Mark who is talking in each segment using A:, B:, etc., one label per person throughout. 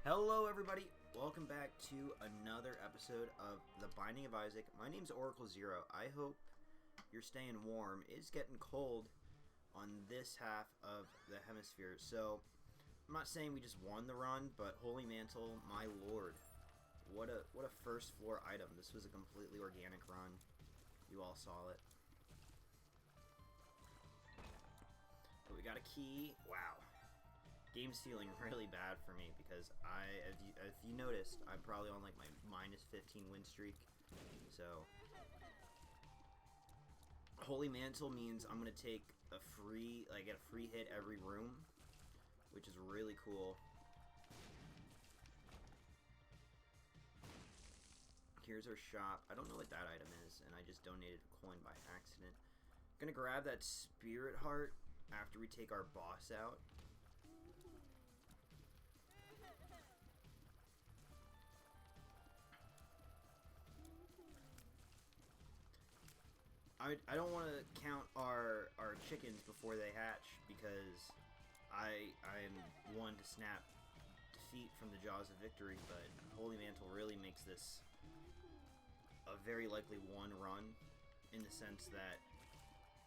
A: Hello everybody, welcome back to another episode of the Binding of Isaac. My name's Oracle Zero. I hope you're staying warm. It's getting cold on this half of the hemisphere, so I'm not saying we just won the run, but holy mantle, my lord, what a first floor item. This was a completely organic run. You all saw it. But we got a key. Wow. Game's feeling really bad for me because if you noticed, I'm probably on like my minus 15 win streak. So Holy Mantle means I'm gonna take a free, get a free hit every room, which is really cool. Here's our shop. I don't know what that item is, and I just donated a coin by accident. Gonna grab that spirit heart after we take our boss out. I don't want to count our chickens before they hatch because I am one to snap defeat from the jaws of victory, but Holy Mantle really makes this a very likely one run in the sense that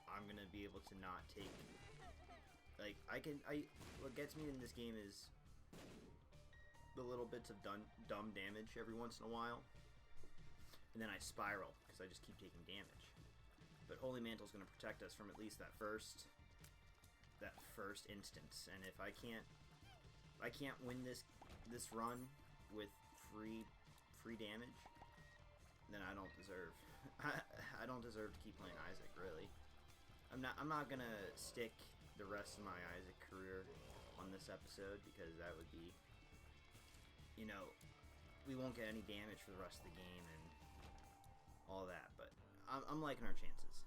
A: I'm gonna be able to not take, what gets me in this game is the little bits of dumb damage every once in a while, and then I spiral because I just keep taking damage. But Holy Mantle is going to protect us from at least that first instance. And if I can't win this run with free damage, then I don't deserve I don't deserve to keep playing Isaac, really. I'm not gonna stick the rest of my Isaac career on this episode because that would be, we won't get any damage for the rest of the game and all that, but I'm liking our chances.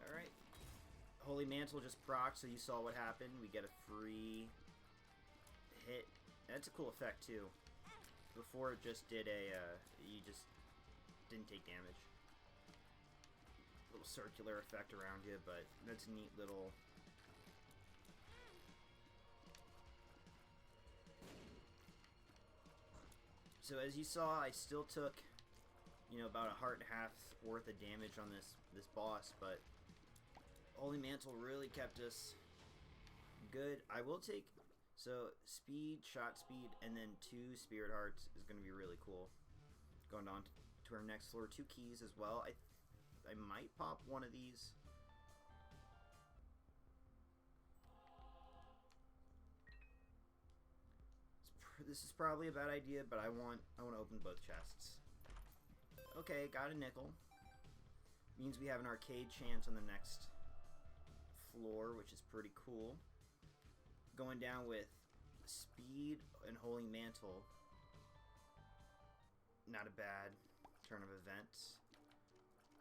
A: Alright. Holy Mantle just proc, so you saw what happened. We get a free hit. That's a cool effect, too. Before it just did you just didn't take damage. Little circular effect around you, but that's a neat little. So as you saw, I still took, about a heart and a half's worth of damage on this boss, but Holy Mantle really kept us good. I will take, so speed, shot speed, and then 2 spirit hearts is going to be really cool. Going on to our next floor, 2 keys as well. I might pop one of these. This is probably a bad idea, but I want to open both chests. Okay, got a nickel. Means we have an arcade chance on the next floor, which is pretty cool. Going down with speed and Holy Mantle. Not a bad turn of events.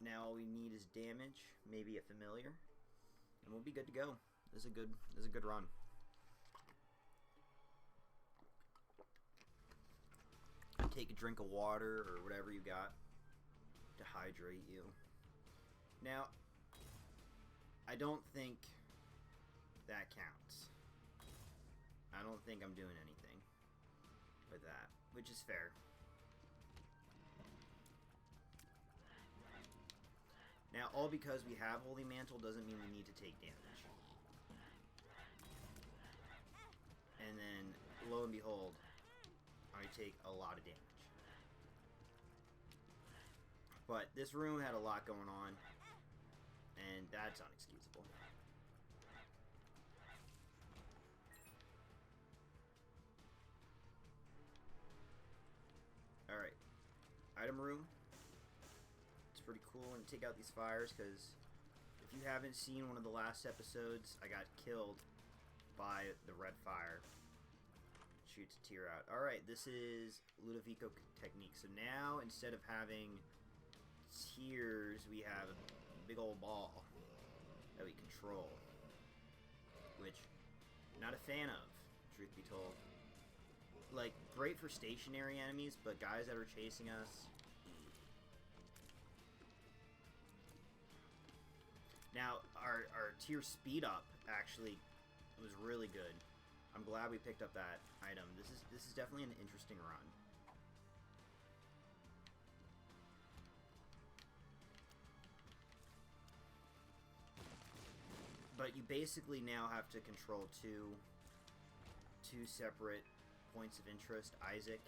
A: Now all we need is damage, maybe a familiar, and we'll be good to go. This is a good run. Take a drink of water or whatever you got to hydrate you. Now, I don't think that counts. I don't think I'm doing anything with that, which is fair. Now, all because we have Holy Mantle doesn't mean we need to take damage. And then, lo and behold, I take a lot of damage. But this room had a lot going on, and that's unexcusable. Alright, item room. It's pretty cool when you take out these fires, because if you haven't seen one of the last episodes, I got killed by the red fire. Shoots a tear out. Alright, this is Ludovico technique. So now, instead of having tears, we have a big old ball that we control. Which, not a fan of, truth be told. like, great for stationary enemies, but guys that are chasing us... Now, our tier speed up actually was really good. I'm glad we picked up that item. This is definitely an interesting run. But you basically now have to control two separate points of interest. Isaac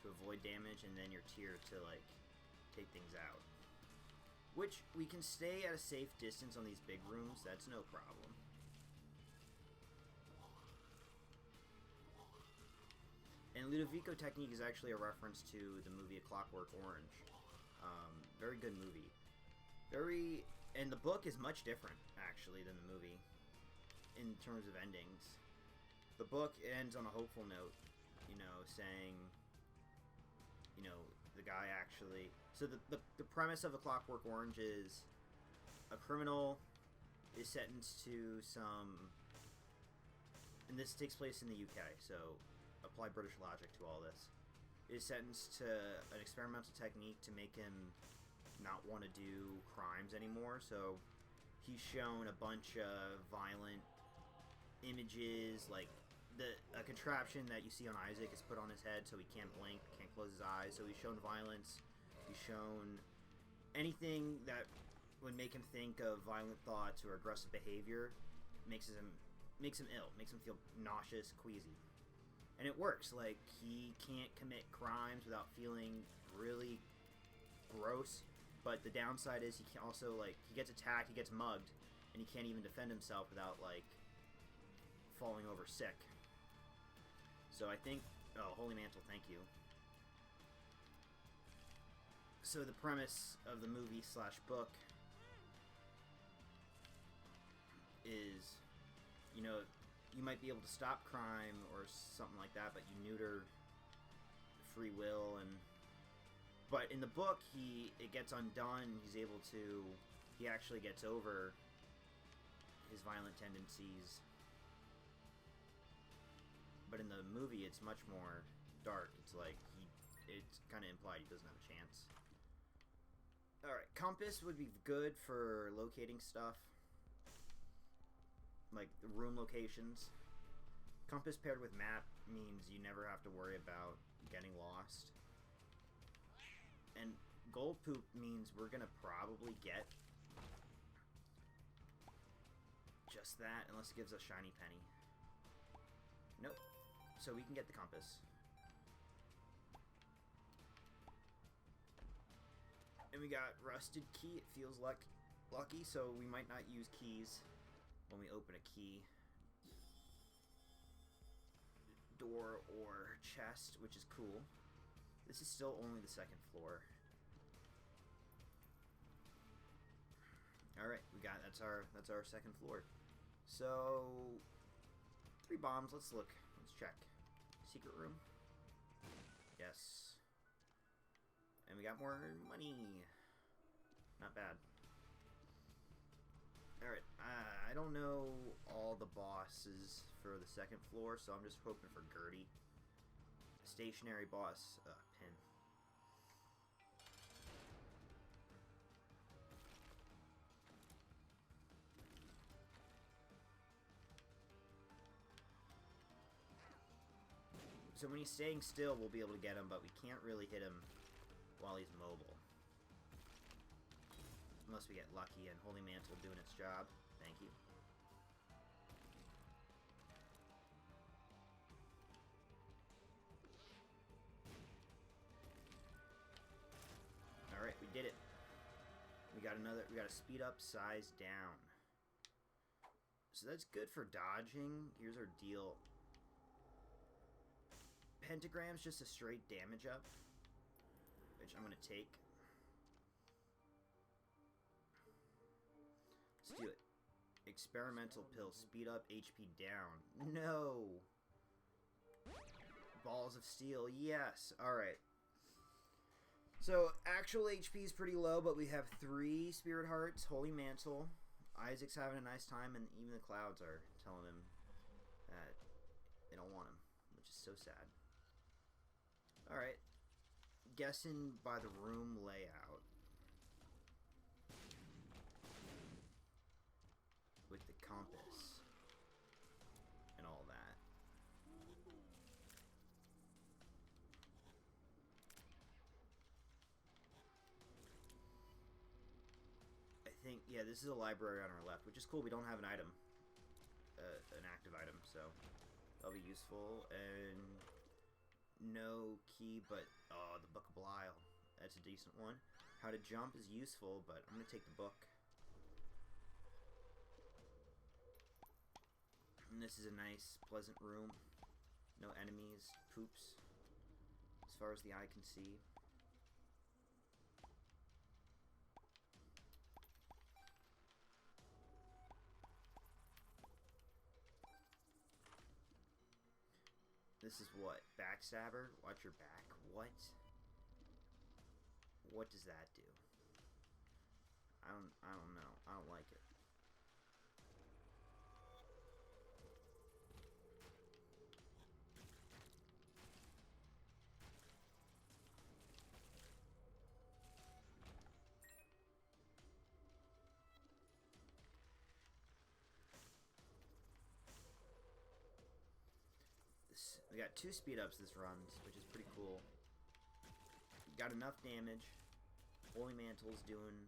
A: to avoid damage, and then your tier to, like, take things out. Which, we can stay at a safe distance on these big rooms, that's no problem. And Ludovico Technique is actually a reference to the movie A Clockwork Orange. Very good movie. And the book is much different, actually, than the movie, in terms of endings. The book ends on a hopeful note, you know, saying, you know, the guy actually... So the premise of A Clockwork Orange is a criminal is sentenced to some... And this takes place in the UK, so apply British logic to all this. Is sentenced to an experimental technique to make him not want to do crimes anymore. So he's shown a bunch of violent images, like a contraption that you see on Isaac is put on his head so he can't blink, can't close his eyes. So he's shown violence. He's shown anything that would make him think of violent thoughts or aggressive behavior, makes him ill, makes him feel nauseous, queasy. And it works. Like, he can't commit crimes without feeling really gross. But the downside is he can also, like, he gets attacked, he gets mugged, and he can't even defend himself without, like, falling over sick. So I think... Oh, Holy Mantle, thank you. So the premise of the movie / book is, you know, you might be able to stop crime or something like that, but you neuter free will. But in the book, it gets undone. He's able to... He actually gets over his violent tendencies. But in the movie, it's much more dark. It's like, it's kind of implied he doesn't have a chance. Alright, compass would be good for locating stuff. Like, the room locations. Compass paired with map means you never have to worry about getting lost. And gold poop means we're gonna probably get just that, unless it gives us shiny penny. Nope. So we can get the compass. And we got rusted key. It feels lucky, so we might not use keys when we open a key door or chest, which is cool. This is still only the second floor. All right, we got that's our second floor. So 3 bombs. Let's look. Let's check. Secret room. Yes. And we got more money. Not bad. Alright, I don't know all the bosses for the second floor, so I'm just hoping for Gertie. A stationary boss. Pin. So when he's staying still, we'll be able to get him, but we can't really hit him while he's mobile. Unless we get lucky and Holy Mantle doing its job. Thank you. Alright, we did it. We got a speed up, size down. So that's good for dodging. Here's our deal. Pentagram's just a straight damage up, which I'm gonna take. Let's do it. Experimental pill, speed up, HP down. No! Balls of steel, yes! Alright. So, actual HP is pretty low, but we have 3 Spirit Hearts, Holy Mantle. Isaac's having a nice time, and even the clouds are telling him that they don't want him, which is so sad. Alright. Guessing by the room layout. With the compass. And all that. I think, yeah, this is a library on our left, which is cool. We don't have an item. An active item, so that'll be useful. And no key, but oh, the Book of Belial. That's a decent one. How to jump is useful, but I'm gonna take the book. And this is a nice, pleasant room. No enemies, poops, as far as the eye can see. This is what? Backstabber? Watch your back? What? What does that do? I don't know. I don't like it. We got 2 speed ups this run, which is pretty cool. Got enough damage. Holy Mantle's doing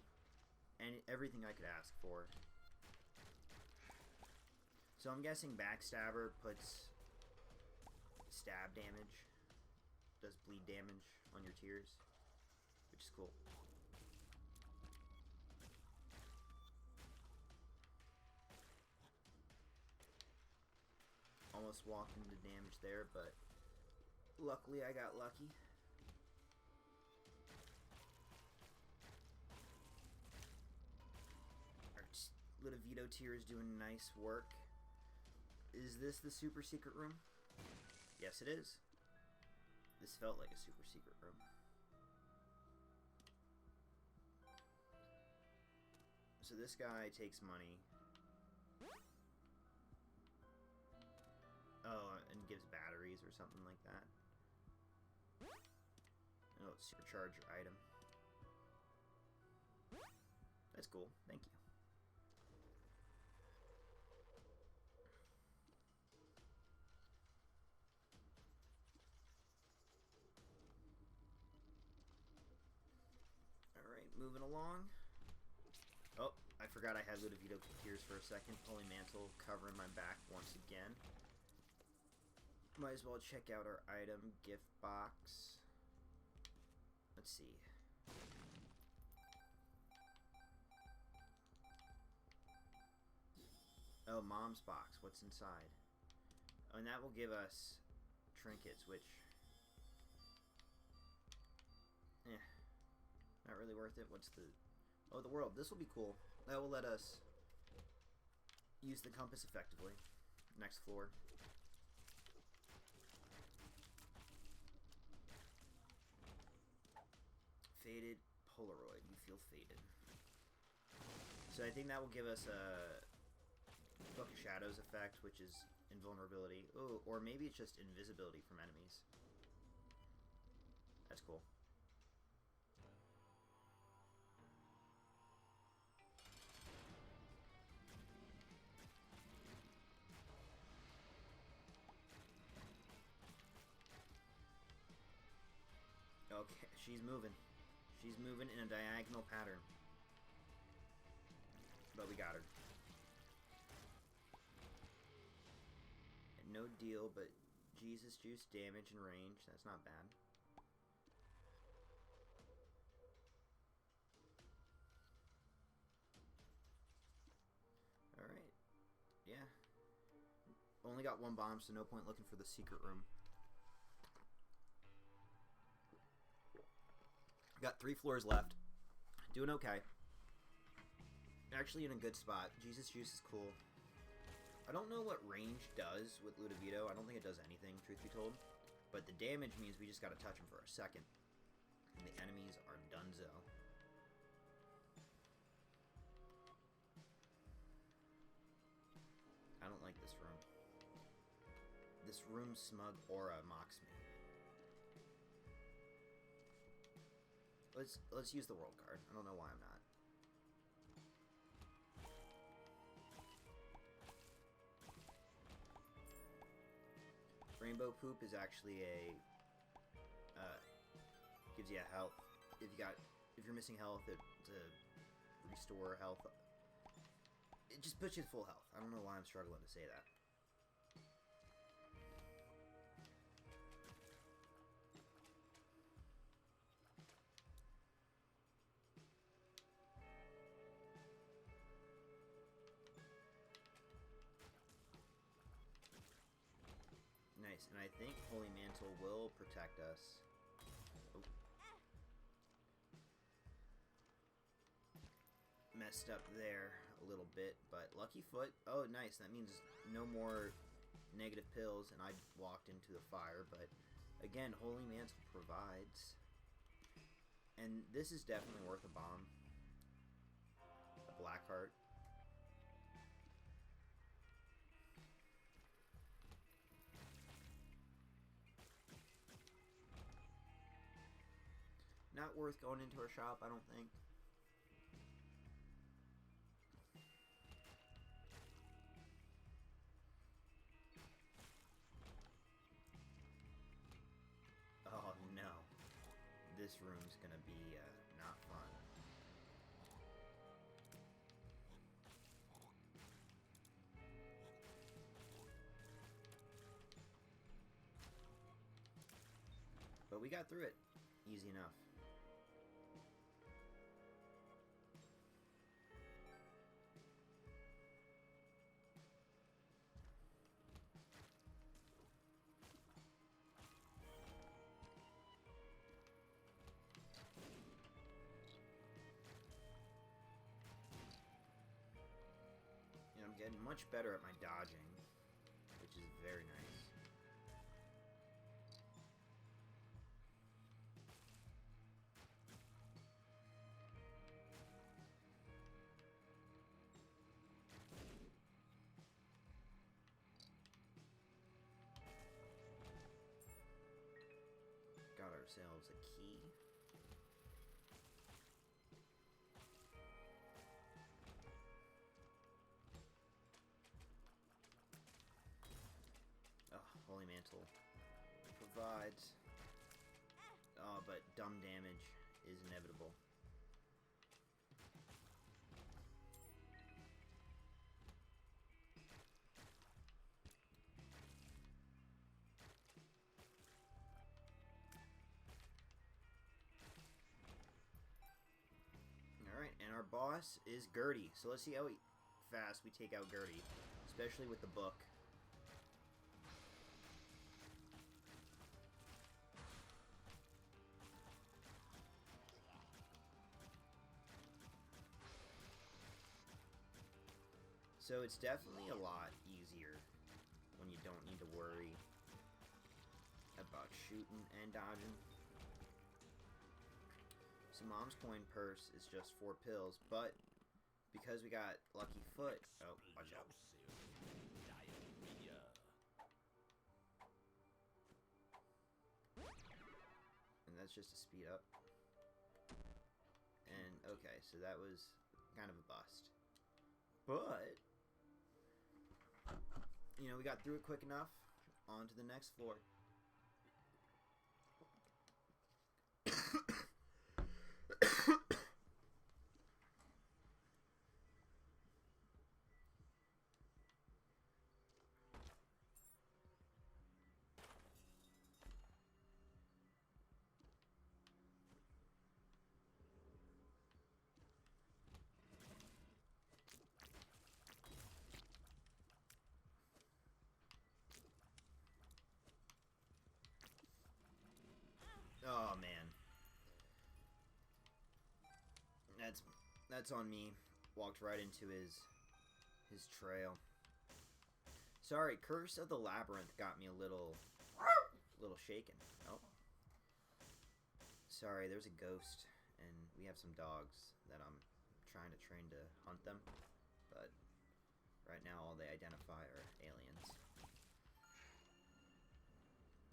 A: everything I could ask for. So I'm guessing Backstabber puts stab damage, does bleed damage on your tears, which is cool. Almost walked into damage there, but luckily I got lucky. Our Ludovico tier is doing nice work. Is this the super secret room? Yes, it is. This felt like a super secret room. So this guy takes money. Oh, and gives batteries or something like that. Oh, supercharge your item. That's cool. Thank you. Alright, moving along. Oh, I forgot I had Ludovico Tears for a second. Holy Mantle covering my back once again. Might as well check out our item gift box. Let's see. Oh, Mom's box. What's inside? Oh, and that will give us trinkets, which... not really worth it. What's the... Oh, the world. This will be cool. That will let us use the compass effectively. Next floor. Faded Polaroid. You feel faded. So I think that will give us a Book of Shadows effect, which is invulnerability. Oh, or maybe it's just invisibility from enemies. That's cool. Okay, she's moving. She's moving in a diagonal pattern. But we got her. No deal, but Jesus Juice damage and range. That's not bad. Alright. Yeah. Only got 1 bomb, so no point looking for the secret room. Got 3 floors left. Doing okay. Actually in a good spot. Jesus Juice is cool. I don't know what range does with Ludovico. I don't think it does anything, truth be told. But the damage means we just gotta touch him for a second. And the enemies are donezo. I don't like this room. This room's smug aura mocks me. Let's use the world card. I don't know why I'm not. Rainbow Poop is actually a gives you a health. If you're missing health, to restore health. It just puts you at full health. I don't know why I'm struggling to say that. Nice, and I think Holy Mantle will protect us. Oh. Messed up there a little bit, but Lucky Foot. Oh, nice. That means no more negative pills, and I walked into the fire, but again, Holy Mantle provides. And this is definitely worth a bomb. A Black Heart. Not worth going into her shop, I don't think. Oh no. This room's gonna be not fun. But we got through it. Easy enough. I'm getting much better at my dodging, which is very nice. Got ourselves a key. Holy Mantle provides. Oh, but dumb damage is inevitable. Alright, and our boss is Gertie. So let's see how fast we take out Gertie, especially with the book. So it's definitely a lot easier when you don't need to worry about shooting and dodging. So Mom's Coin Purse is just 4 pills, but because we got Lucky Foot... Oh, watch out. And that's just a speed up. And, okay, so that was kind of a bust. But... you know, we got through it quick enough. On to the next floor. Oh man, that's on me. Walked right into his trail. Sorry, Curse of the Labyrinth got me a little shaken. Oh, sorry. There's a ghost, and we have some dogs that I'm trying to train to hunt them, but right now all they identify are aliens.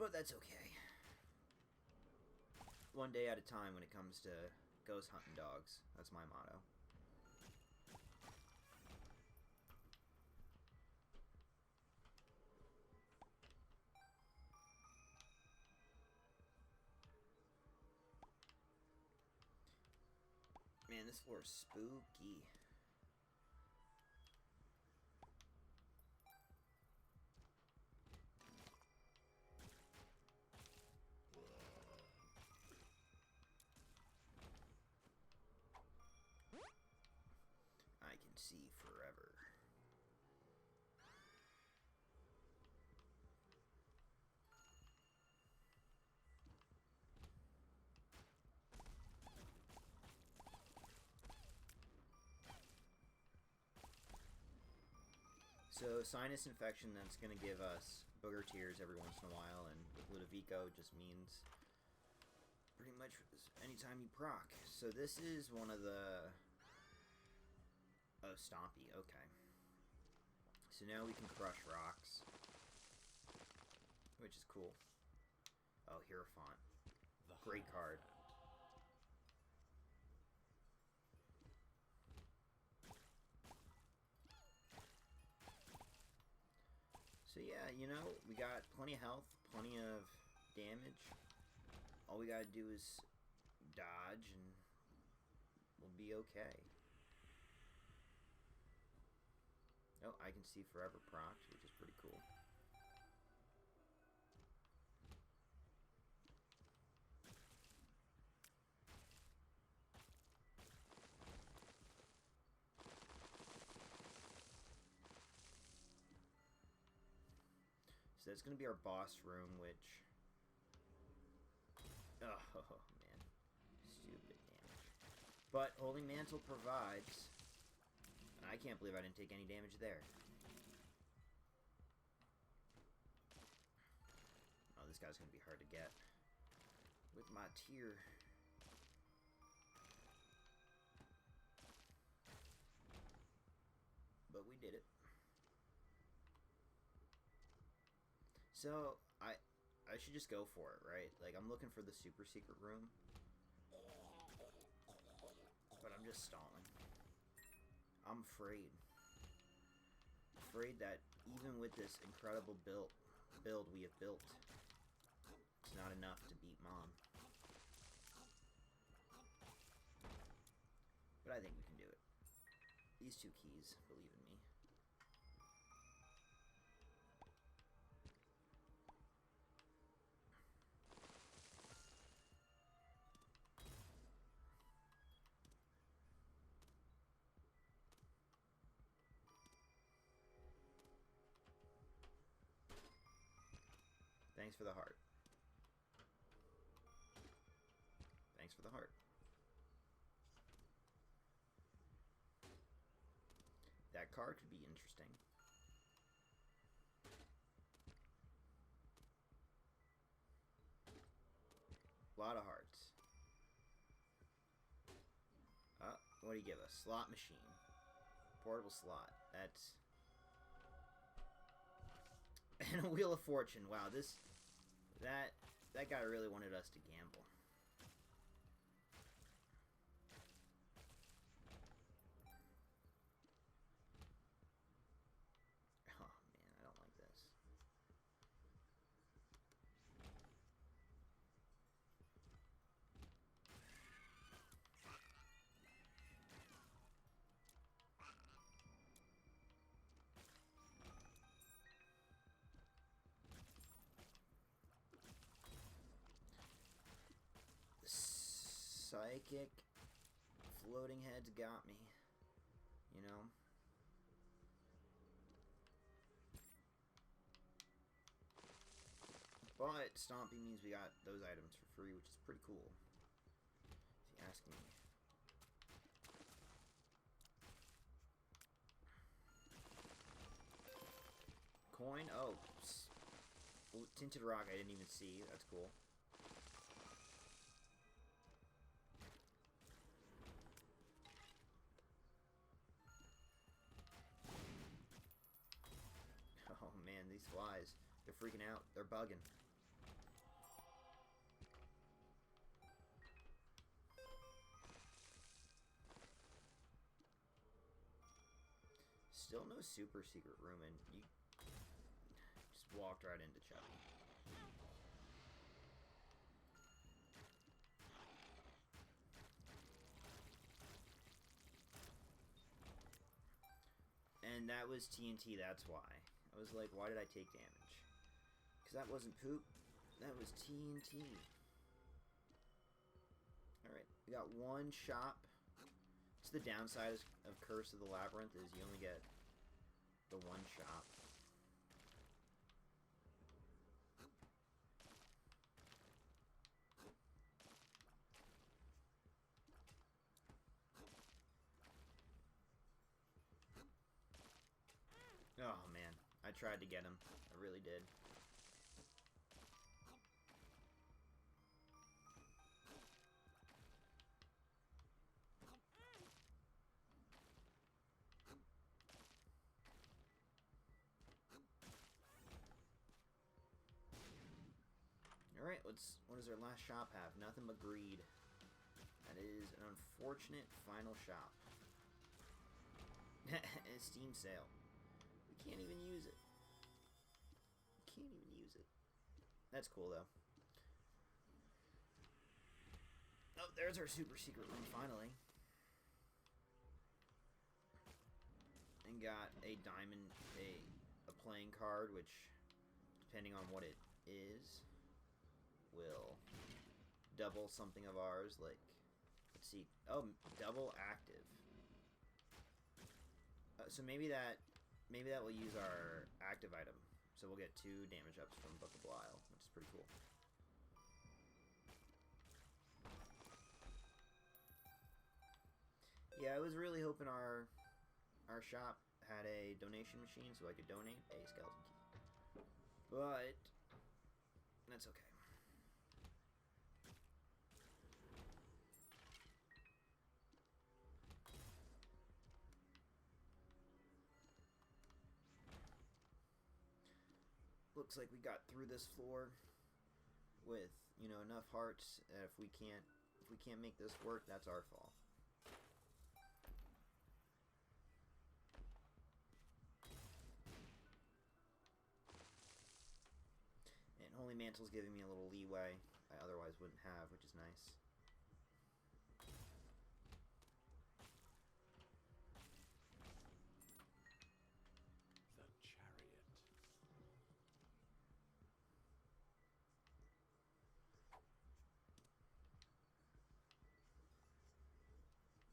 A: But that's okay. one day at a time when it comes to ghost hunting dogs. That's my motto. Man, this floor is spooky. I can see forever. So, sinus infection, that's going to give us booger tears every once in a while, and Ludovico just means pretty much anytime you proc. So this is one of the... Oh, Stompy, okay. So now we can crush rocks, which is cool. Oh, Hierophant. Great card. So yeah, you know, we got plenty of health, plenty of damage. All we gotta do is dodge and we'll be okay. Oh, I can see forever procs, which is pretty cool. So that's going to be our boss room, which... Oh, man. Stupid damage. But Holy Mantle provides... And I can't believe I didn't take any damage there. Oh, this guy's going to be hard to get. With my tier... But we did it. So, I should just go for it, right? Like, I'm looking for the super secret room. But I'm just stalling. I'm afraid. Afraid that even with this incredible build we have built, it's not enough to beat Mom. But I think we can do it. These two keys, believe in me. Thanks for the heart. Thanks for the heart. That card could be interesting. A lot of hearts. What do you give us? Slot machine. Portable slot. That's... And a Wheel of Fortune. Wow, this... That guy really wanted us to gamble. Oh, man, I don't like this. Psychic floating heads got me, you know. But Stompy means we got those items for free, which is pretty cool, if you ask me. Coin? Oh, Tinted Rock I didn't even see. That's cool. Oh man, these flies. They're freaking out. They're bugging. Still no super secret room, and you just walked right into Chucky. And that was TNT, that's why. I was like, why did I take damage? Because that wasn't poop, that was TNT. Alright, we got one shop. It's the downside of Curse of the Labyrinth is you only get the one shop. Oh man, I tried to get him. I really did. Alright, what does our last shop have? Nothing but greed. That is an unfortunate final shop. A Steam sale. We can't even use it. Can't even use it. That's cool though. Oh, there's our super secret room finally. And got a diamond, a playing card, which, depending on what it is, will double something of ours. Like, let's see. Oh, double active. So maybe that will use our active item. So we'll get 2 damage ups from Book of Belial, which is pretty cool. Yeah, I was really hoping our shop had a donation machine so I could donate a skeleton key. But that's okay. Looks like we got through this floor with, you know, enough hearts. If we can't make this work, that's our fault. And Holy Mantle's giving me a little leeway I otherwise wouldn't have, which is nice.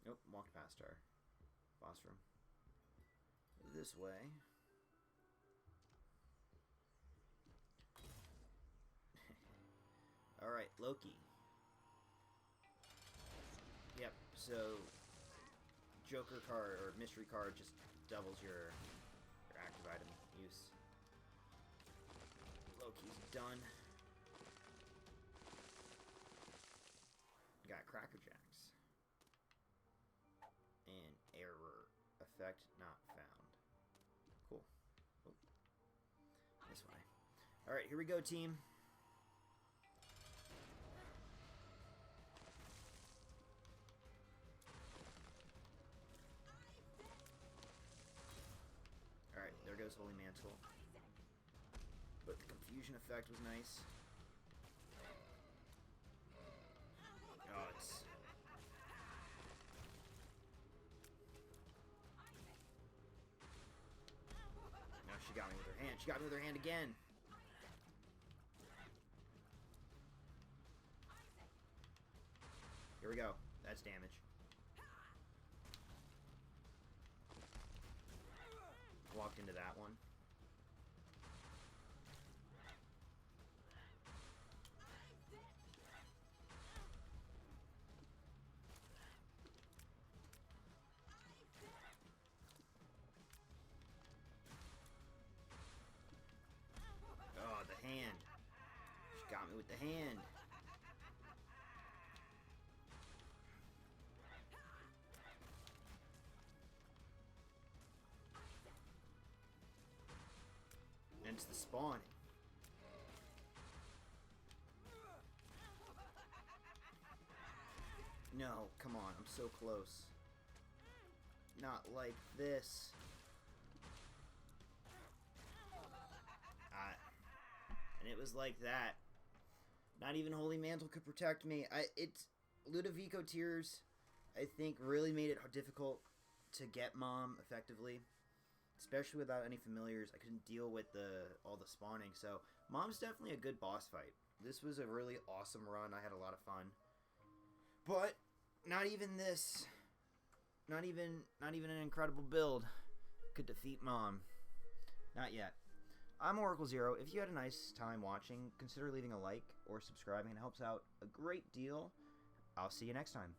A: Nope, walked past our boss room. This way. Alright, Loki. Yep, so Joker card or mystery card just doubles your active item use. Loki's done. Got Cracker Jacks. And error. Effect not found. Cool. Oh. This way. Alright, here we go, team. Alright, there goes Holy Mantle. But the confusion effect was nice. Oh, it's... No, she got me with her hand. She got me with her hand again. Here we go. That's damage. Walked into that one. Oh, the hand. She got me with the hand. And it's the spawning. No, come on, I'm so close. Not like this. and it was like that. Not even Holy Mantle could protect me. It's Ludovico Tears, I think, really made it difficult to get Mom effectively, especially without any familiars. I couldn't deal with all the spawning, so Mom's definitely a good boss fight. This was a really awesome run. I had a lot of fun, but not even this, not even an incredible build could defeat Mom. Not yet. I'm Oracle Zero. If you had a nice time watching, consider leaving a like or subscribing. It helps out a great deal. I'll see you next time.